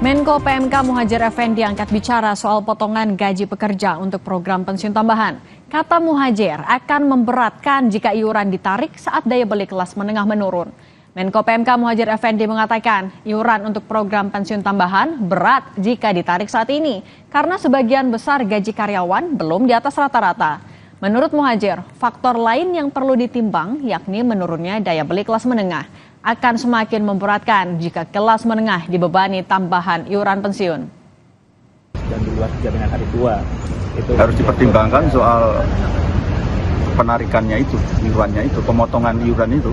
Menko PMK Muhadjir Effendi angkat bicara soal potongan gaji pekerja untuk program pensiun tambahan. Kata Muhadjir akan memberatkan jika iuran ditarik saat daya beli kelas menengah menurun. Menko PMK Muhadjir Effendi mengatakan iuran untuk program pensiun tambahan berat jika ditarik saat ini karena sebagian besar gaji karyawan belum di atas rata-rata. Menurut Muhadjir, faktor lain yang perlu ditimbang yakni menurunnya daya beli kelas menengah akan semakin memberatkan jika kelas menengah dibebani tambahan iuran pensiun. Dan di luar jaminan hari tua itu harus dipertimbangkan soal penarikannya itu, iurannya itu, pemotongan iuran itu.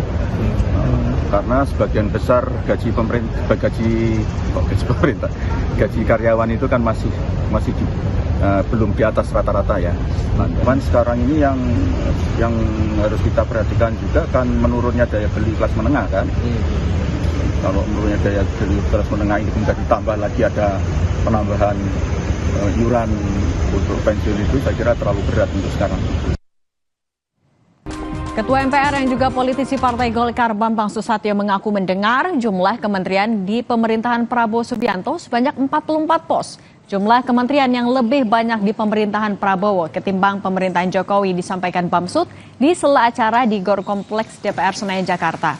Karena sebagian besar gaji karyawan itu kan masih belum di atas rata-rata ya. Nah, cuman sekarang ini yang harus kita perhatikan juga kan menurunnya daya beli kelas menengah kan. Kalau menurunnya daya beli kelas menengah ini kemudian ditambah lagi ada penambahan iuran untuk pensiun itu, saya kira terlalu berat untuk sekarang. Ketua MPR yang juga politisi Partai Golkar Bambang Susatyo mengaku mendengar jumlah kementerian di pemerintahan Prabowo Subianto sebanyak 44 pos. Jumlah kementerian yang lebih banyak di pemerintahan Prabowo ketimbang pemerintahan Jokowi disampaikan Bamsud di sela acara di GOR Kompleks DPR Senayan, Jakarta.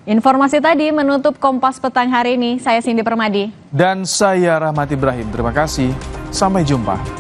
Informasi tadi menutup Kompas Petang hari ini. Saya Cindy Permadi. Dan saya Rahmat Ibrahim. Terima kasih. Sampai jumpa.